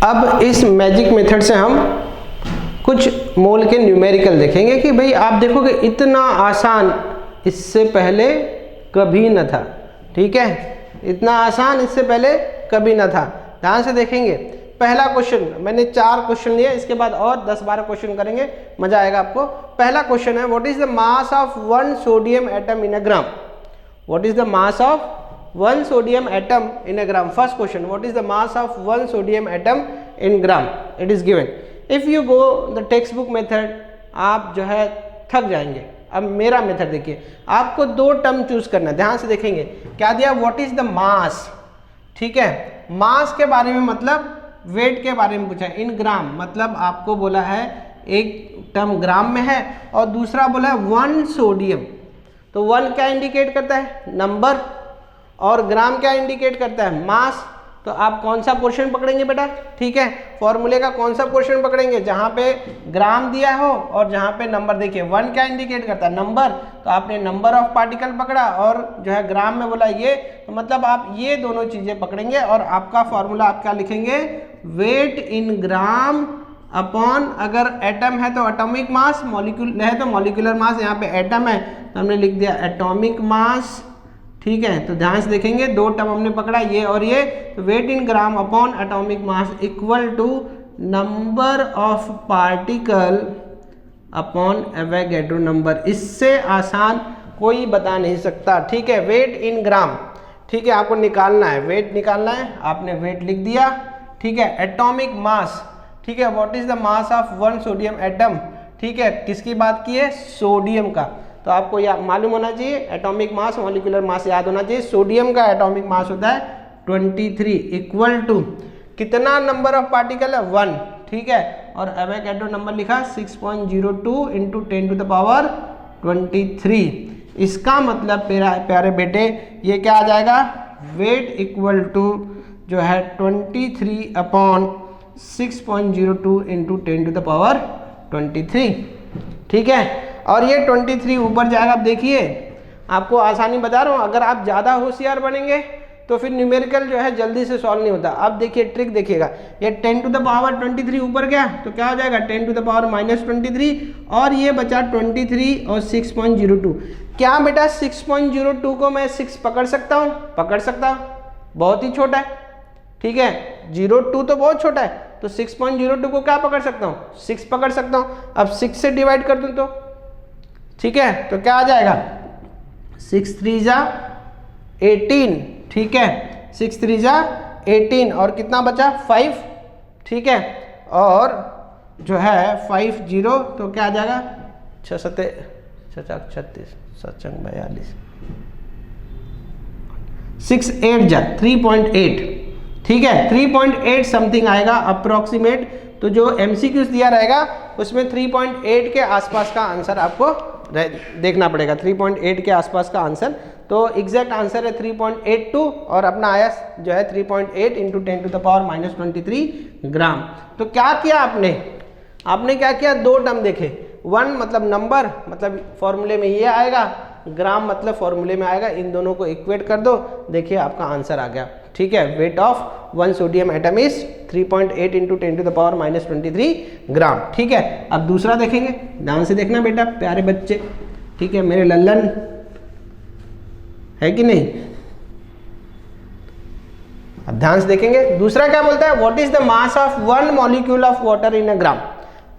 अब इस magic method से हम कुछ मोल के न्यूमेरिकल देखेंगे कि भाई आप देखोगे इतना आसान इससे पहले कभी न था। ठीक है, इतना आसान इससे पहले कभी न था। ध्यान से देखेंगे। पहला क्वेश्चन, मैंने 4 क्वेश्चन लिए, इसके बाद और 10-12 क्वेश्चन करेंगे, मजा आएगा आपको। पहला क्वेश्चन है, what is the mass of 1 sodium atom in a gram. What is the mass of 1 sodium atom in a gram. First question, what is the mass of 1 sodium atom in gram? It is given. If you go the textbook method, आप जो है थक जाएंगे। अब मेरा method देखिए, आपको 2 term choose करना है। ध्यान से देखेंगे क्या दिया, व्हाट इज द मास। ठीक है, मास के बारे में मतलब वेट के बारे में पूछा है। इन ग्राम मतलब आपको बोला है एक टर्म ग्राम में है और दूसरा बोला है 1 सोडियम। तो 1 क्या इंडिकेट करता है, नंबर, और ग्राम क्या इंडिकेट करता है, मास। तो आप कौन सा पोर्शन पकड़ेंगे बेटा। ठीक है, फॉर्मूले का कौन सा पोर्शन पकड़ेंगे, जहां पे ग्राम दिया हो और जहां पे नंबर। देखिए 1 क्या इंडिकेट करता है, नंबर, तो आपने नंबर ऑफ पार्टिकल पकड़ा और जो है ग्राम में बोला ये, तो मतलब आप ये दोनों चीजें पकड़ेंगे और आपका फॉर्मूला आप क्या लिखेंगे, वेट इन ग्राम अपॉन, अगर एटम है तो एटॉमिक मास, मॉलिक्यूल है तो मॉलिक्यूलर मास। यहाँ पे एटम है तो हमने लिख दिया एटॉमिक मास। ठीक है, तो ध्यान से देखेंगे 2 टर्म हमने पकड़ा, ये और ये। तो weight in gram upon atomic mass equal to number of particle upon Avogadro number. इससे आसान कोई बता नहीं सकता। ठीक है, वेट इन ग्राम। ठीक है, आपको निकालना है, वेट निकालना है, आपने वेट लिख दिया। ठीक है, एटॉमिक मास। ठीक है, what is the mass of 1 sodium atom. ठीक है, किसकी बात की है, सोडियम का। तो आपको यह मालूम होना चाहिए, एटॉमिक मास मॉलिक्यूलर मास याद होना चाहिए। सोडियम का एटॉमिक मास होता है 23 इक्वल टू कितना नंबर ऑफ पार्टिकल है, 1। ठीक है, और एवोगैड्रो नंबर लिखा 6.02 इंटू 10 टू द पावर 23। इसका मतलब प्यारे बेटे ये क्या आ जाएगा, वेट इक्वल टू जो है 23 upon 6.02 into 10 to the power 23। ठीक है, और ये 23 ऊपर जाएगा। आप देखिए, आपको आसानी बता रहा हूँ, अगर आप ज़्यादा होशियार बनेंगे तो फिर न्यूमेरिकल जो है जल्दी से सॉल्व नहीं होता। अब देखिए ट्रिक देखिएगा, ये 10 टू द पावर 23 ऊपर गया तो क्या हो जाएगा, 10 टू द पावर -23, और ये बचा 23 और 6.02। क्या बेटा 6.02 को मैं 6 पकड़ सकता हूँ, पकड़ सकता हूँ, बहुत ही छोटा है। ठीक है, 02 तो बहुत छोटा है, तो 6.02 को क्या पकड़ सकता हूँ, 6 पकड़ सकता हूँ। अब 6 से डिवाइड कर दूँ तो ठीक है, तो क्या आ जाएगा, 6 3 जा 18। ठीक है, 6 3 जा 18 और कितना बचा 5। ठीक है, और जो है 5 0 तो क्या आ जाएगा 6 7 36 7 42 6 8 जा 3.8। ठीक है, 3.8 समथिंग आएगा अप्रोक्सीमेट। तो जो MCQs दिया रहेगा उसमें 3.8 के आसपास का आंसर आपको देखना पड़ेगा, 3.8 के आसपास का आंसर। तो एग्जैक्ट आंसर है 3.82 और अपना आया जो है 3.8 इंटू 10 टू द पावर -23 ग्राम। तो क्या किया आपने क्या किया, 2 टर्म देखे, 1 मतलब नंबर, मतलब फॉर्मूले में ये आएगा, ग्राम मतलब फॉर्मूले में आएगा, इन दोनों को इक्वेट कर दो, देखिए आपका आंसर आ गया। ठीक है, weight of 1 sodium atom is 3.8 into 10 to the power -23 gram. ठीक है, अब दूसरा देखेंगे, ध्यान से देखना बेटा प्यारे बच्चे। ठीक है, मेरे लल्लन है कि नहीं, अब ध्यान से देखेंगे। दूसरा क्या बोलता है, what is the mass of 1 molecule of water in a gram.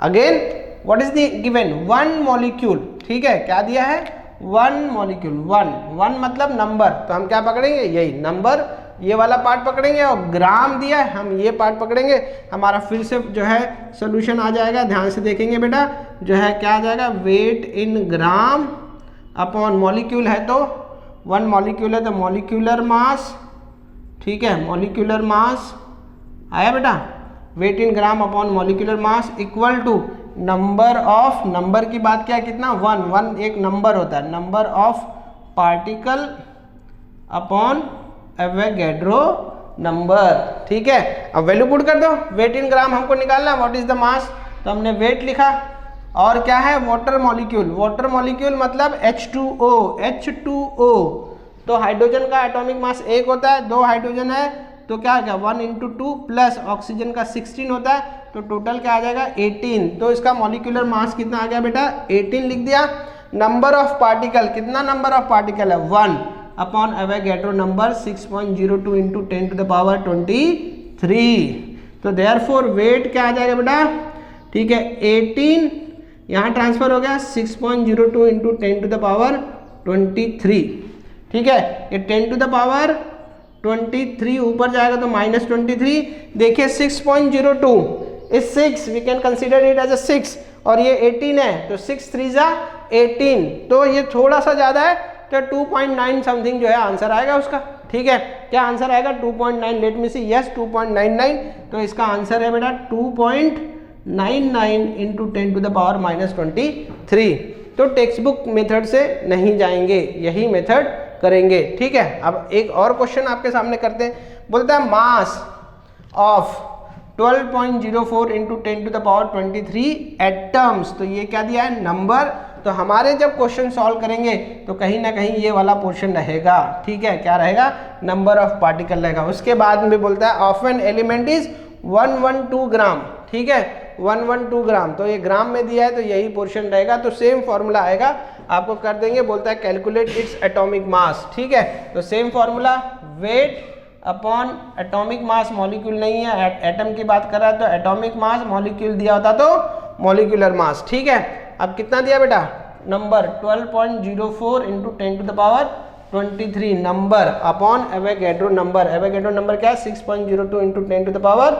Again what is the given, 1 molecule. ठीक है, क्या दिया है, 1 मॉलिक्यूल, 1 मतलब नंबर, तो हम क्या पकड़ेंगे, यही नंबर, ये वाला पार्ट पकड़ेंगे, और ग्राम दिया है हम ये पार्ट पकड़ेंगे। हमारा फिर से जो है सोल्यूशन आ जाएगा। ध्यान से देखेंगे बेटा, जो है क्या आ जाएगा, wait in gram upon molecule है तो 1 मॉलिक्यूल है तो मॉलिक्यूलर मास। ठीक है, मॉलिक्यूलर मास आया बेटा, weight in gram upon molecular mass equal to number of, number की बात क्या है, कितना, 1 एक नंबर होता है, number of particle upon Avogadro number. ठीक है, अब वैल्यू पुट कर दो, वेट इन ग्राम हमको निकालना है, व्हाट इज द मास, तो हमने वेट लिखा, और क्या है, वाटर मॉलिक्यूल, वाटर मॉलिक्यूल मतलब H2O, तो हाइड्रोजन का एटॉमिक मास 1 होता है, 2 हाइड्रोजन है तो क्या आ गया 1 इंटू 2 प्लस ऑक्सीजन का 16 होता है, तो टोटल क्या आ जाएगा 18। तो इसका मॉलिक्यूलर मास कितना आ गया बेटा 18 लिख दिया। नंबर ऑफ पार्टिकल, कितना नंबर ऑफ पार्टिकल है 1 upon Avogadro number 6.02 into 10 to the power 23। तो देयरफॉर वेट क्या आ जाएगा बेटा, ठीक है 18 यहाँ ट्रांसफर हो गया 6.02 इंटू 10 टू द पावर 23, ठीक है। ये 10 टू द पावर 23 ऊपर जाएगा तो -23। देखिए 6.02 is 6, we can consider it as a 6 और ये 18 है तो 6 3 जा 18, तो ये थोड़ा सा ज़्यादा है तो 2.9 समथिंग जो है आंसर आएगा उसका, ठीक है। क्या आंसर आएगा 2.9, लेट मी सी, यस 2.99। तो इसका आंसर है बेटा 2.99 इंटू 10 टू द पावर -23। तो टेक्स्ट बुक मेथड से नहीं जाएंगे, यही मेथड करेंगे, ठीक है। अब एक और क्वेश्चन आपके सामने करते हैं, बोलता है mass of 12.04 into 10 to the power 23 atoms. तो ये क्या दिया है नंबर, तो हमारे जब क्वेश्चन सॉल्व करेंगे तो कहीं ना कहीं ये वाला पोर्शन रहेगा, ठीक है। क्या रहेगा, नंबर ऑफ पार्टिकल रहेगा। उसके बाद में बोलता है ऑफ एन एलिमेंट इज 112 ग्राम, ठीक है 112 ग्राम, तो ये ग्राम में दिया है तो यही पोर्शन रहेगा। तो सेम फॉर्मूला आएगा, आपको कर देंगे, बोलता है कैलकुलेट इट्स एटॉमिक मास, ठीक है। तो same formula weight upon atomic मास, मॉलिक्यूल नहीं है, एटम की बात कर रहा है तो एटॉमिक मास, मॉलिक्यूल दिया होता तो मॉलिक्यूलर मास, ठीक है। अब कितना दिया बेटा number 12.04 into 10 to the power 23 number upon Avogadro number, Avogadro number क्या है 6.02 इंटू 10 टू द पावर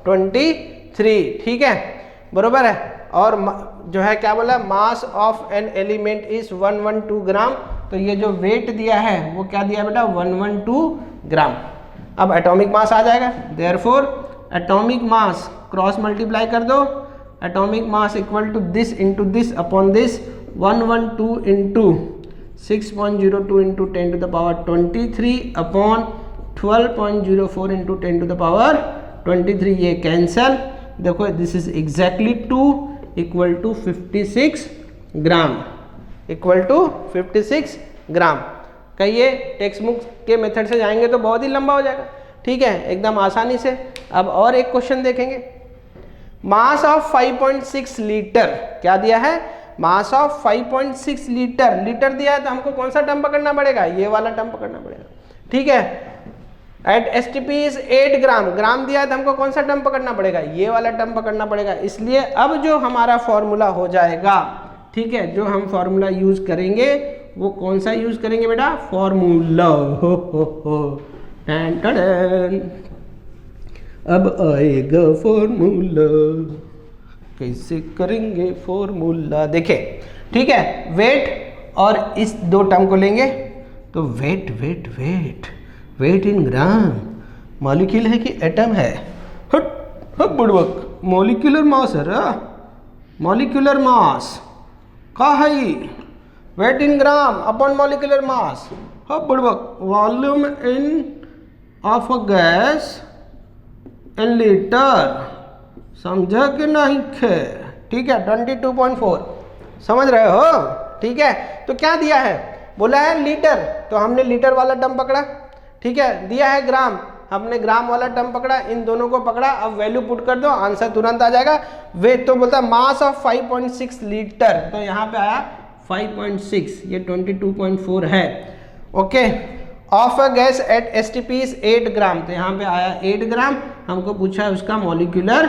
23, ठीक है बरोबर है। और जो है क्या बोला, mass of an element is 112 ग्राम, तो ये जो वेट दिया है वो क्या दिया बेटा 112 ग्राम। अब एटॉमिक मास आ जाएगा, therefore atomic mass cross multiply कर दो, atomic mass equal to this into this upon this 112 into 6.02 into 10 to the power 23 upon 12.04 into 10 to the power 23, ये कैंसल, देखो this is exactly 2 equal to 56 gram, equal to 56 gram. कहिए text book के method से जाएंगे तो बहुत ही लंबा हो जाएगा, ठीक है एकदम आसानी से। अब और एक क्वेश्चन देखेंगे, मास ऑफ 5.6 लीटर, क्या दिया है मास ऑफ 5.6 लीटर, लीटर दिया है तो हमको कौन सा टर्म पकड़ना पड़ेगा, ये वाला टर्म पकड़ना पड़ेगा, ठीक है। एट एसटीपी इज 8 ग्राम, ग्राम दिया है तो हमको कौन सा टर्म पकड़ना पड़ेगा, ये वाला टर्म पकड़ना पड़ेगा। इसलिए अब जो हमारा फॉर्मूला हो जाएगा, ठीक है, जो हम फॉर्मूला यूज करेंगे वो कौन सा यूज करेंगे बेटा, फॉर्मूला अब आएगा फॉर्मूला, कैसे करेंगे फॉर्मूला, देखे ठीक है। वेट और इस दो टर्म को लेंगे तो wait wait wait wait in gram, molecule है कि एटम है, हट हट बुड़बक, मॉलिक्यूलर मास है रा, मॉलिक्यूलर मास का है, wait in gram upon molecular मास, हट बुड़बक, volume in of a gas in litre, समझा कि नहीं खे, ठीक है 22.4, समझ रहे हो, ठीक है। तो क्या दिया है, बोला है लीटर, तो हमने लीटर वाला टर्म पकड़ा, ठीक है। दिया है ग्राम, हमने ग्राम वाला टर्म पकड़ा, इन दोनों को पकड़ा, अब वैल्यू पुट कर दो, आंसर तुरंत आ जाएगा। वेट तो बोलता है मास ऑफ 5.6 लीटर, तो यहाँ पे आया 5.6, ये 22.4 है, okay. Of a gas at STP is 8 ग्राम, तो यहाँ पे आया 8 ग्राम, हमको पूछा है उसका molecular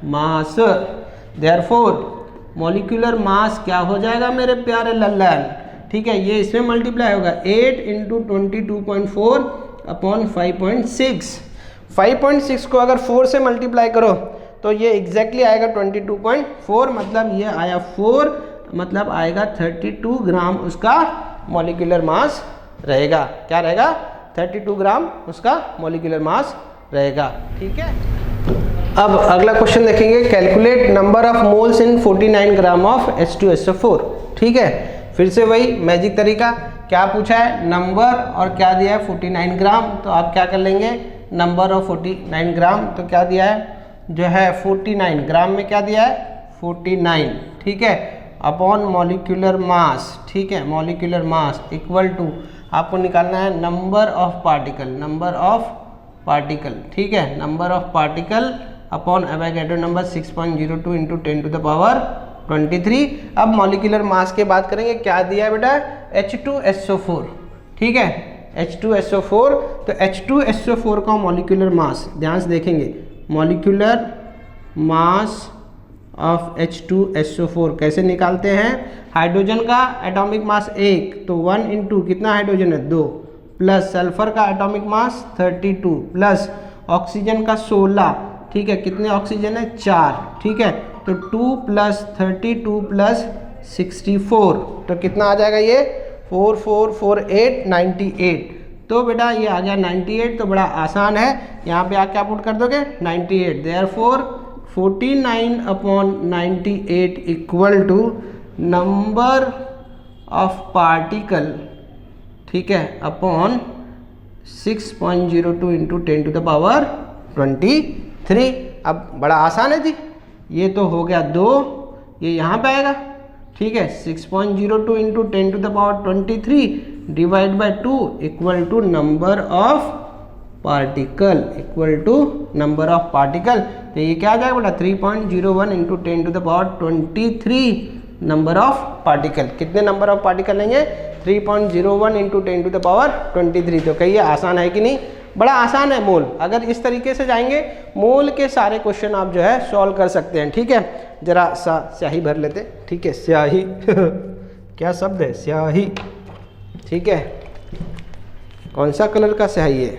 mass, therefore molecular mass क्या हो जाएगा मेरे प्यारे लल्लन, ठीक है, ये इसमें मल्टीप्लाई होगा 8 इंटू 22.4 अपॉन 5.6, 5.6 को अगर 4 से मल्टीप्लाई करो तो ये एग्जैक्टली आएगा 22.4, मतलब ये आया 4, मतलब आएगा 32 ग्राम उसका मॉलिक्यूलर मास रहेगा, क्या रहेगा 32 ग्राम उसका मॉलिक्यूलर मास रहेगा, ठीक है। अब अगला क्वेश्चन देखेंगे, calculate number of moles in 49 gram of H2SO4, ठीक है। फिर से वही मैजिक तरीका, क्या पूछा है नंबर और क्या दिया है 49 ग्राम, तो आप क्या कर लेंगे नंबर ऑफ 49 ग्राम, तो क्या दिया है जो है 49 ग्राम में क्या दिया है 49, ठीक है, अपॉन मॉलिक्यूलर मास, ठीक है, मॉलिक्यूलर मास इक्वल टू आपको निकालना है number of particle, number of particle, ठीक है, number of particle upon Avogadro number 6.02 into 10 to the power 23। अब मॉलिक्यूलर मास की बात करेंगे, क्या दिया है बेटा, H2SO4, ठीक है, H2SO4। तो H2SO4 का मॉलिक्यूलर मास ध्यान से देखेंगे, मॉलिक्यूलर मास ऑफ H2SO4 कैसे निकालते हैं, हाइड्रोजन का एटॉमिक मास 1 तो 1 इंटू कितना हाइड्रोजन है 2, प्लस सल्फर का एटॉमिक मास 32 प्लस ऑक्सीजन का 16, ठीक है, कितने ऑक्सीजन है 4, ठीक है, तो 2 प्लस 32 प्लस 64 तो कितना आ जाएगा ये 4 4 4 8 98। तो बेटा ये आ गया 98, तो बड़ा आसान है, यहाँ पे आप क्या पुट कर दोगे 98, therefore 49/98 equal to number of particle, ठीक है, upon 6.02 into 10 to the power 23। अब बड़ा आसान है जी, ये तो हो गया 2, ये यहाँ पे आएगा, ठीक है, 6.02 into 10 to the power 23 divide by 2 equal to number of particle, equal to number of particle. तो ये क्या आ जाएगा बेटा 3.01 into 10 to the power 23 number of particle. कितने नंबर ऑफ पार्टिकल लेंगे 3.01 इंटू 10 टू द पावर 23। तो कहिए आसान है कि नहीं, बड़ा आसान है मोल। अगर इस तरीके से जाएंगे मोल के सारे क्वेश्चन आप जो है सॉल्व कर सकते हैं, ठीक है। जरा सा स्याही भर लेते, ठीक है, स्याही क्या शब्द है, स्याही, ठीक है, कौन सा कलर का स्याही है,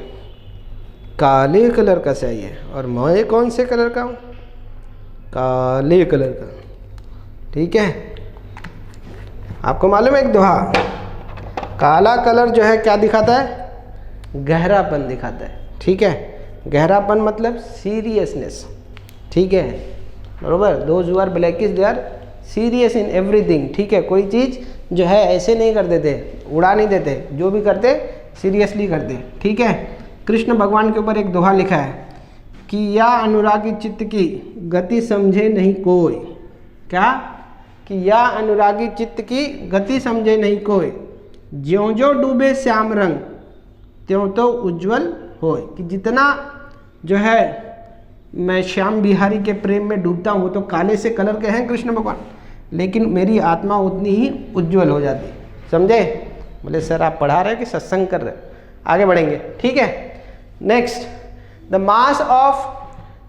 काले कलर का स्याही है, और मैं कौन से कलर का हूँ, काले कलर का, ठीक है। आपको मालूम है एक दोहा, काला कलर जो है क्या दिखाता है, गहरापन दिखाता है, ठीक है, गहरापन मतलब सीरियसनेस, ठीक है, बरोबर। Those who are blackish they are serious in everything, ठीक है, कोई चीज़ जो है ऐसे नहीं कर देते, उड़ा नहीं देते, जो भी करते सीरियसली करते, ठीक है। कृष्ण भगवान के ऊपर एक दोहा लिखा है कि या अनुरागी चित्त की गति समझे नहीं कोई, क्या, कि या अनुरागी चित्त की गति समझे नहीं कोई, ज्यों ज्यों डूबे श्याम रंग त्यों तो उज्जवल होए। कि जितना जो है मैं श्याम बिहारी के प्रेम में डूबता हूँ, वो तो काले से कलर के हैं कृष्ण भगवान, लेकिन मेरी आत्मा उतनी ही उज्जवल हो जाती, समझे। बोले सर आप पढ़ा रहे हो कि सत्संग कर रहे हो, आगे बढ़ेंगे, ठीक है। Next, the mass of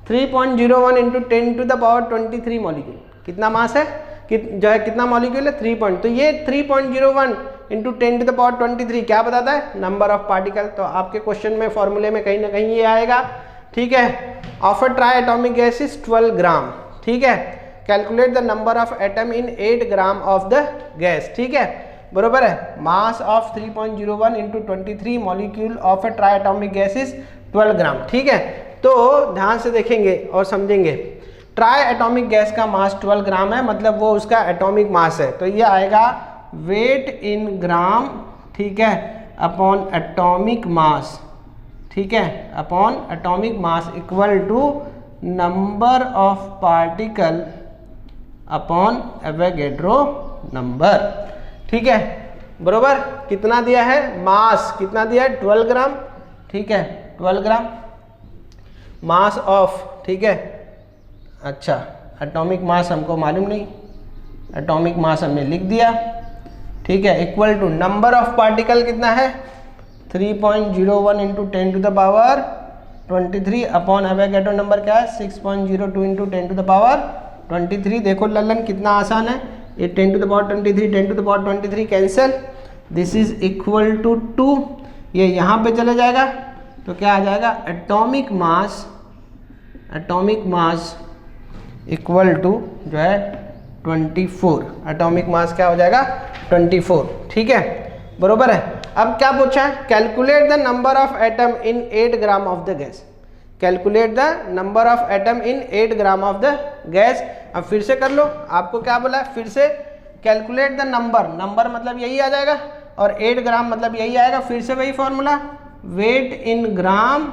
3.01 into 10 to the power 23 molecule, कितना मास है कि जो है कितना मॉलिक्यूल है 3 पॉइंट, तो ये 3.01 इंटू 10 टू द पावर 23 क्या बताता है, नंबर ऑफ पार्टिकल। तो आपके क्वेश्चन में फॉर्मूले में कहीं ना कहीं ये आएगा, ठीक है। Of a try atomic gas is 12 ग्राम, ठीक है। Calculate the number of atom in 8 gram of the gas, ठीक है, बरोबर है। Mass of 3.01 into 23 molecule of a try atomic gas is 12 ग्राम, ठीक है। तो ध्यान से देखेंगे और समझेंगे, ट्राई एटॉमिक गैस का मास 12 ग्राम है, मतलब वो उसका एटॉमिक मास है, तो ये आएगा वेट इन ग्राम, ठीक है, अपॉन एटॉमिक मास, ठीक है, upon atomic mass equal to number of particle upon Avogadro number, ठीक है, बरोबर। कितना दिया है, मास कितना दिया है 12 ग्राम, ठीक है, 12 ग्राम मास ऑफ, ठीक है। अच्छा, एटॉमिक मास हमको मालूम नहीं, एटॉमिक मास हमने लिख दिया, ठीक है, equal to number of particle कितना है 3.01 into 10 to the power 23 upon Avogadro number क्या है 6.02 इंटू 10 टू द पावर 23। देखो लल्लन कितना आसान है, ये 10 to the power 23 10 to the power 23 cancel, this is equal to 2, ये यहाँ पे चले जाएगा, तो क्या आ जाएगा एटॉमिक मास इक्वल टू जो है 24, एटॉमिक मास क्या हो जाएगा 24, ठीक है, बरोबर है। अब क्या पूछा है, calculate the number of atom in 8 gram of the gas, calculate the number of atom in 8 gram of the gas. अब फिर से कर लो, आपको क्या बोला है, फिर से कैलकुलेट द नंबर, नंबर मतलब यही आ जाएगा, और 8 ग्राम मतलब यही आएगा, फिर से वही formula, weight in gram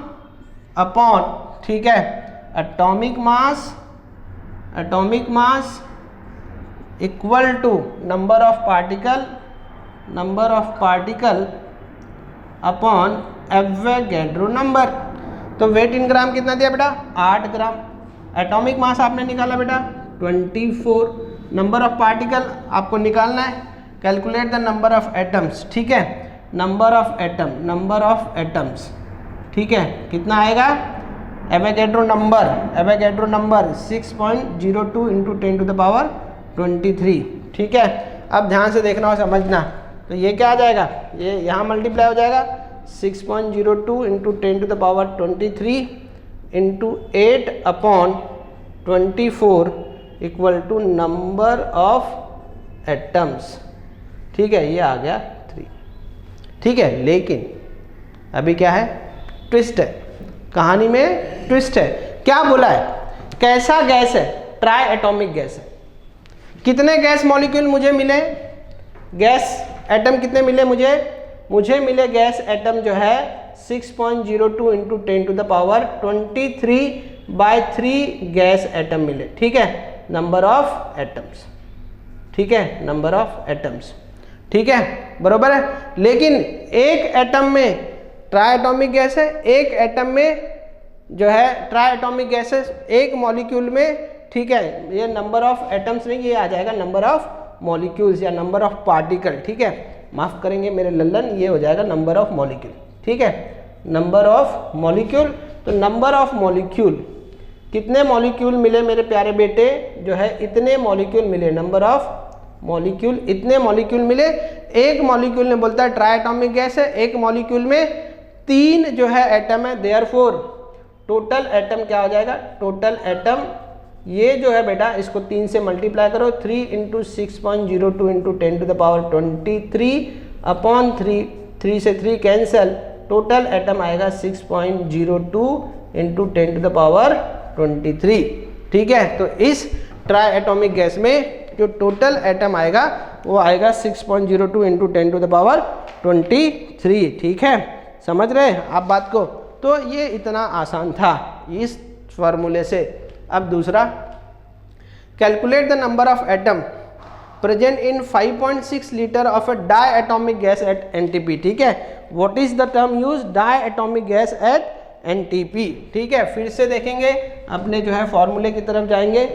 upon, ठीक है, atomic mass equal to number of particle upon Avogadro number. तो वेट इन ग्राम कितना दिया बेटा 8 ग्राम। एटॉमिक मास आपने निकाला बेटा 24। नंबर ऑफ पार्टिकल आपको निकालना है, calculate the number of atoms, ठीक है, नंबर ऑफ एटम्स, ठीक है, कितना आएगा Avogadro number 6.02 into 10 to the power 23, ठीक है। अब ध्यान से देखना और समझना, तो ये क्या आ जाएगा, ये यहाँ मल्टीप्लाई हो जाएगा 6.02 into 10 to the power 23 into 8/24 equal to number of atoms, ठीक है, ये आ गया 3, ठीक है। लेकिन अभी क्या है, ट्विस्ट है, कहानी में ट्विस्ट है। क्या बोला है, कैसा गैस है, ट्राई एटॉमिक गैस है। कितने गैस मॉलिक्यूल मुझे मिले, गैस एटम कितने मिले मुझे मिले गैस एटम जो है 6.02 into 10 to the power 23/3 gas atom मिले, ठीक है, नंबर ऑफ एटम्स, ठीक है, नंबर ऑफ एटम्स, ठीक है, बरोबर है। लेकिन एक एटम में ट्राई एटॉमिक गैस है, एक एटम में जो है ट्राई एटॉमिक गैस है, एक मॉलिक्यूल में, ठीक है, ये नंबर ऑफ एटम्स नहीं, ये आ जाएगा नंबर ऑफ मॉलिक्यूल्स या नंबर ऑफ पार्टिकल, ठीक है, माफ करेंगे मेरे लल्लन, ये हो जाएगा नंबर ऑफ मॉलिक्यूल, ठीक है, नंबर ऑफ मॉलिक्यूल। तो नंबर ऑफ मॉलिक्यूल, कितने मॉलिक्यूल मिले मेरे प्यारे बेटे, जो है इतने मॉलिक्यूल मिले, नंबर ऑफ मॉलिक्यूल, इतने मॉलिक्यूल मिले। एक मॉलिक्यूल ने बोलता है ट्राई एटॉमिक गैस है, एक मॉलिक्यूल में 3 जो है एटम है, देयरफॉर टोटल एटम क्या हो जाएगा, टोटल एटम ये जो है बेटा इसको 3 से मल्टीप्लाई करो, 3 into 6.02 into 10 to the power 23/3, 3 से 3 कैंसल, टोटल एटम आएगा 6.02 इंटू 10 टू द पावर 23, ठीक है। तो इस ट्राई एटॉमिक गैस में जो टोटल एटम आएगा वो आएगा 6.02 इंटू 10 टू द पावर 23, ठीक है, समझ रहे हैं आप बात को। तो ये इतना आसान था इस फॉर्मूले से। अब दूसरा, calculate the number of atom present in 5.6 litre of a diatomic gas at NTP, ठीक है। What is the term use, diatomic gas at NTP, ठीक है। फिर से देखेंगे, अपने जो है फॉर्मूले की तरफ जाएंगे,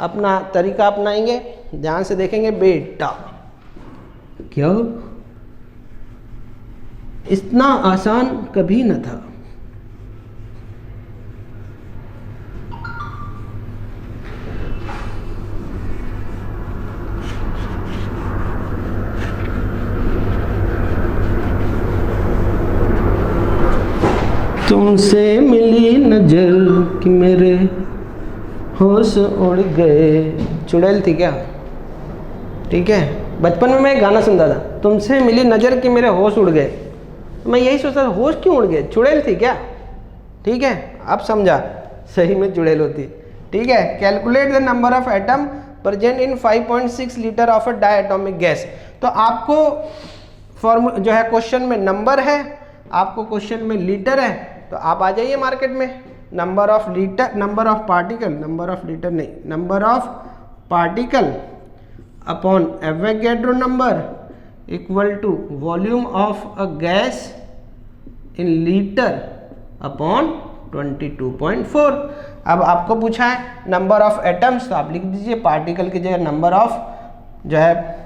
अपना तरीका अपनाएंगे, ध्यान से देखेंगे बेटा। क्या इतना आसान कभी न था। तुमसे मिली नजर कि मेरे होश उड़ गए, चुड़ैल थी क्या, ठीक है। बचपन में मैं एक गाना सुनता था, तुमसे मिली नजर कि मेरे होश उड़ गए, तो मैं यही सोचता था होश क्यों उड़ गए, चुड़ैल थी क्या, ठीक है। अब समझा, सही में चुड़ैल होती, ठीक है। Calculate the number of atom present in 5.6 litre of a diatomic gas. तो आपको फॉर्मूला जो है क्वेश्चन में नंबर है, आपको क्वेश्चन में लीटर है, तो आप आ जाइए मार्केट में, number of litre, number of particle, number of litre नहीं, number of particle upon Avogadro number equal to volume of a gas in litre upon 22.4। अब आपको पूछा है नंबर ऑफ एटम्स, तो आप लिख दीजिए पार्टिकल की जगह नंबर ऑफ जो है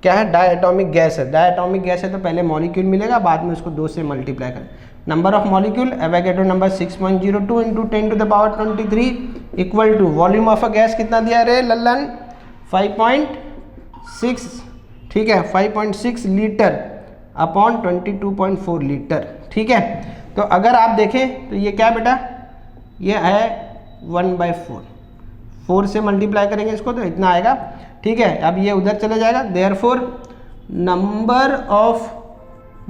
क्या है, डाई एटॉमिक गैस है। डाई एटॉमिक गैस है तो पहले मॉलिक्यूल मिलेगा, बाद में उसको 2 से मल्टीप्लाई करें। Number of molecule Avogadro number 6.02 into 10 to the power 23 equal to volume of a gas कितना दिया रे लल्लन, 5.6, ठीक है, 5.6 लीटर अपॉन 22.4 लीटर, ठीक है। तो अगर आप देखें तो ये क्या बेटा, ये है 1/4, 4 से मल्टीप्लाई करेंगे इसको तो इतना आएगा, ठीक है। अब ये उधर चले जाएगा, देयरफॉर नंबर ऑफ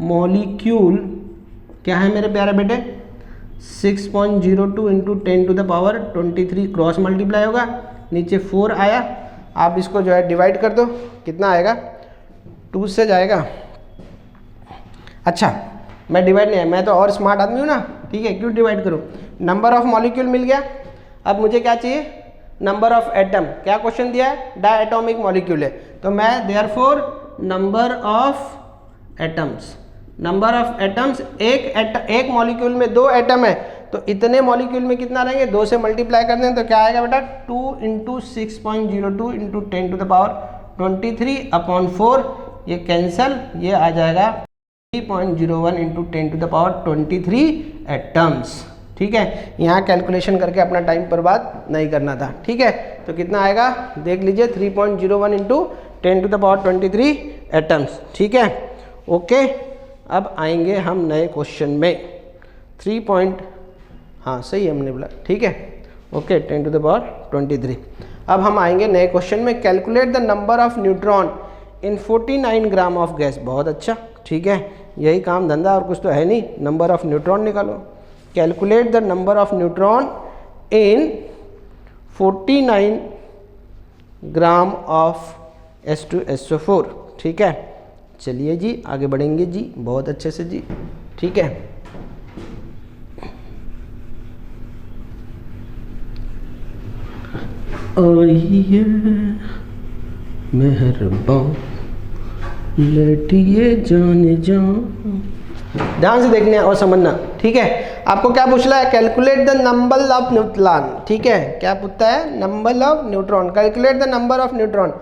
मॉलिक्यूल क्या है मेरे प्यारे बेटे, 6.02 into 10 to the power 23 cross multiply होगा, नीचे 4 आया, आप इसको जो है डिवाइड कर दो, कितना आएगा, 2 से जाएगा। अच्छा मैं डिवाइड नहीं है, मैं तो और स्मार्ट आदमी हूँ ना, ठीक है, क्यों डिवाइड करूँ। नंबर ऑफ मॉलिक्यूल मिल गया, अब मुझे क्या चाहिए, नंबर ऑफ एटम। क्या क्वेश्चन दिया है, डाई एटॉमिक मॉलिक्यूल है, तो मैं therefore number of atoms, number of atoms, एक मॉलिक्यूल में 2 एटम है तो इतने मॉलिक्यूल में कितना रहेंगे, 2 से मल्टीप्लाई कर दें तो क्या आएगा बेटा 2 × 6.02 × 10⁻23/4, ये कैंसल, ये आ जाएगा 3.01 × 10⁻23 एटम्स। ठीक है, यहाँ कैलकुलेशन करके अपना टाइम बर्बाद नहीं करना था। ठीक है, तो कितना आएगा देख लीजिए 3.01 × 10⁻23 एटम्स। ठीक है, ओके। अब आएंगे हम नए क्वेश्चन में 3. सही हमने बोला, ठीक है, ओके 10⁻23। अब हम आएंगे नए क्वेश्चन में, calculate the number of neutron in 49 gram of gas. बहुत अच्छा, ठीक है, यही काम धंधा और कुछ तो है नहीं, नंबर ऑफ न्यूट्रॉन निकालो। Calculate the number of neutron in 49 gram of H2SO4। ठीक है, चलिए जी आगे बढ़ेंगे जी, बहुत अच्छे से जी। ठीक है, आइए मेहरबान लेटिए जाने जान, ध्यान से देखने और समझना। ठीक है, आपको क्या पूछ रहा है, calculate the number of neutron. ठीक है, क्या पूछता है, number of neutron, calculate the number of neutron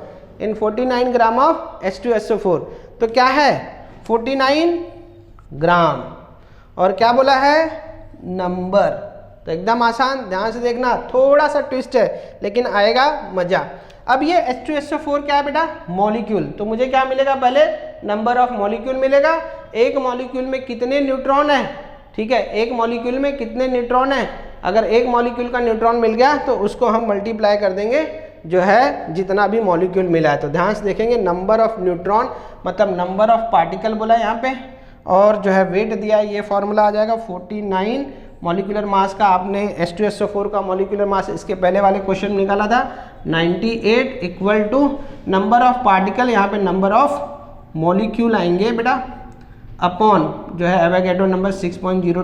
in 49 gram of H2SO4। तो क्या है 49 ग्राम और क्या बोला है नंबर, तो एकदम आसान, ध्यान से देखना, थोड़ा सा ट्विस्ट है लेकिन आएगा मजा। अब ये H2SO4 क्या है बेटा, मॉलिक्यूल, तो मुझे क्या मिलेगा, पहले नंबर ऑफ मॉलिक्यूल मिलेगा, एक मॉलिक्यूल में कितने न्यूट्रॉन है। ठीक है, एक मॉलिक्यूल में कितने न्यूट्रॉन है, अगर एक मॉलिक्यूल का न्यूट्रॉन मिल गया तो उसको हम मल्टीप्लाई कर देंगे जो है जितना भी मॉलिक्यूल मिला है। तो ध्यान से देखेंगे, नंबर ऑफ न्यूट्रॉन मतलब नंबर ऑफ पार्टिकल बोला है यहाँ पे, और जो है वेट दिया है, ये फॉर्मूला आ जाएगा 49 मॉलिक्यूलर मास का। आपने H2SO4 का मॉलिक्यूलर मास इसके पहले वाले क्वेश्चन में निकाला था 98 equal to number of particle, यहाँ पे नंबर ऑफ मॉलिक्यूल आएंगे बेटा अपॉन जो है एवोगैड्रो नंबर 6.02 ×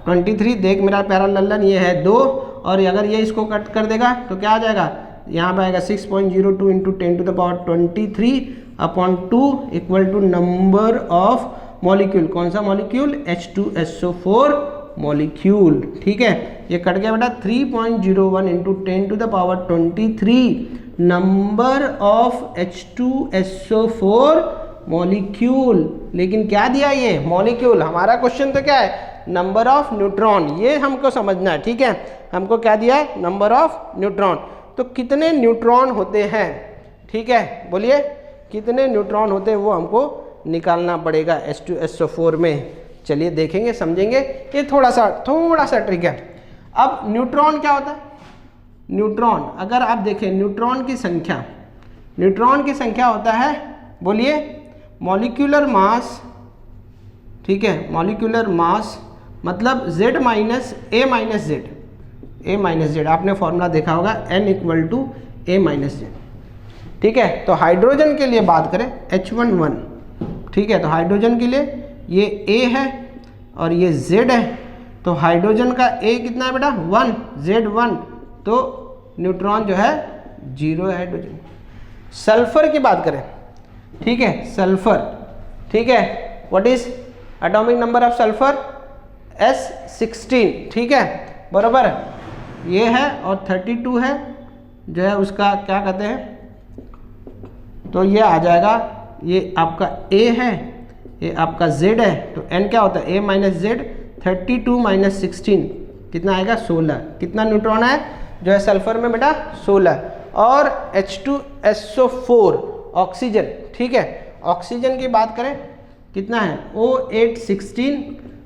10⁻23। देख मेरा प्यारा लल्लन, ये है 2 और अगर ये इसको कट कर देगा तो क्या आ जाएगा, यहाँ पे आएगा 6.02 × 10⁻23/2 equal to number of molecule, कौन सा मॉलिक्यूल, H2SO4 मॉलिक्यूल। ठीक है, ये कट गया बेटा 3.01 × 10⁻23 नंबर ऑफ H2SO4 मॉलिक्यूल। लेकिन क्या दिया ये मॉलिक्यूल, हमारा क्वेश्चन तो क्या है नंबर ऑफ न्यूट्रॉन, ये हमको समझना है। ठीक है, हमको क्या दिया है नंबर ऑफ न्यूट्रॉन, तो कितने न्यूट्रॉन होते हैं। ठीक है, बोलिए कितने न्यूट्रॉन होते हैं वो हमको निकालना पड़ेगा H2SO4 में। चलिए देखेंगे समझेंगे, ये थोड़ा सा ट्रिक है। अब न्यूट्रॉन क्या होता है, न्यूट्रॉन अगर आप देखें न्यूट्रॉन की संख्या होता है, बोलिए मॉलिक्यूलर मास। ठीक है, मॉलिक्यूलर मास मतलब Z minus A minus Z, आपने फॉर्मूला देखा होगा N = A माइनस Z। ठीक है, तो हाइड्रोजन के लिए बात करें H11। ठीक है, तो हाइड्रोजन के लिए ये A है और ये Z है, तो हाइड्रोजन का A कितना है बेटा 1, Z1, तो न्यूट्रॉन जो है 0 है हाइड्रोजन। सल्फर की बात करें, ठीक है, सल्फर, ठीक है, what is atomic number of sulphur S16। ठीक है, बराबर ये है और 32 है जो है उसका क्या कहते हैं, तो ये आ जाएगा, ये आपका A है, ये आपका Z है, तो N क्या होता है A माइनस Z, 32 माइनस 16 कितना आएगा 16। कितना न्यूट्रॉन है जो है सल्फर में बेटा 16। और H2SO4 ऑक्सीजन, ठीक है, ऑक्सीजन की बात करें कितना है O8 16,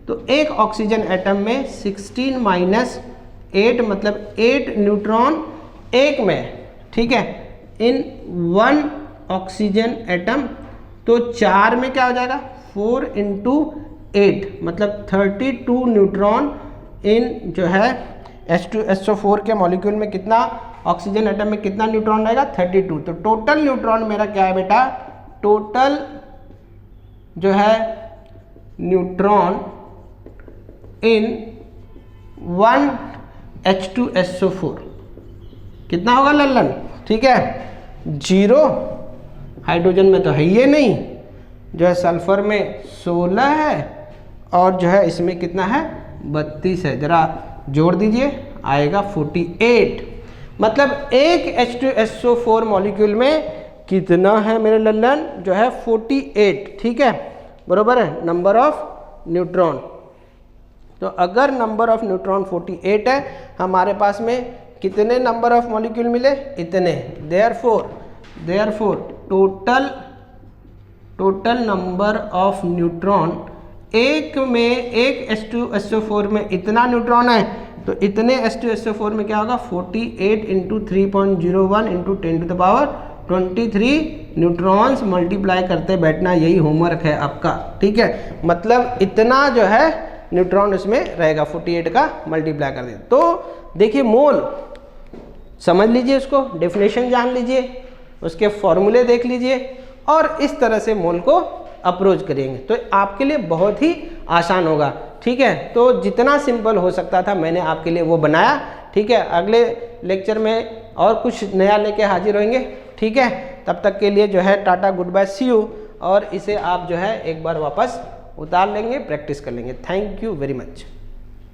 तो एक ऑक्सीजन एटम में 16 माइनस 8 मतलब 8 न्यूट्रॉन एक में। ठीक है, इन 1 ऑक्सीजन एटम, तो 4 में क्या हो जाएगा 4 × 8 मतलब 32 न्यूट्रॉन इन जो है H2SO4 के मॉलिक्यूल में। कितना ऑक्सीजन एटम में कितना न्यूट्रॉन रहेगा 32। तो टोटल न्यूट्रॉन मेरा क्या है बेटा, टोटल जो है न्यूट्रॉन इन 1 H2SO4 कितना होगा लल्लन, ठीक है 0, हाइड्रोजन में तो है ये नहीं, जो है सल्फर में 16 है और जो है इसमें कितना है 32 है, ज़रा जोड़ दीजिए, आएगा 48। मतलब एक H2SO4 मॉलिक्यूल में कितना है मेरे लल्लन, जो है 48, ठीक है, बरोबर है, नंबर ऑफ न्यूट्रॉन। तो अगर नंबर ऑफ न्यूट्रॉन 48 है, हमारे पास में कितने नंबर ऑफ मॉलिक्यूल मिले, इतने। Therefore total number of neutron, एक H2SO4 में इतना न्यूट्रॉन है, तो इतने H2SO4 में क्या होगा, 48 इंटू 3.01 इंटू 10⁻23 न्यूट्रॉन्स मल्टीप्लाई करते बैठना, यही होमवर्क है आपका, ठीक है। मतलब इतना जो है न्यूट्रॉन उसमें रहेगा, 48 का मल्टीप्लाई कर दें। तो देखिए मोल समझ लीजिए, उसको डेफिनेशन जान लीजिए, उसके फॉर्मूले देख लीजिए और इस तरह से मोल को अप्रोच करेंगे तो आपके लिए बहुत ही आसान होगा, ठीक है। तो जितना सिंपल हो सकता था मैंने आपके लिए वो बनाया, ठीक है। अगले लेक्चर में और कुछ नया लेके हाजिर होंगे, ठीक है। तब तक के लिए जो है tata, goodbye, see you. और इसे आप जो है एक बार वापस उतार लेंगे, प्रैक्टिस कर लेंगे। Thank you very much.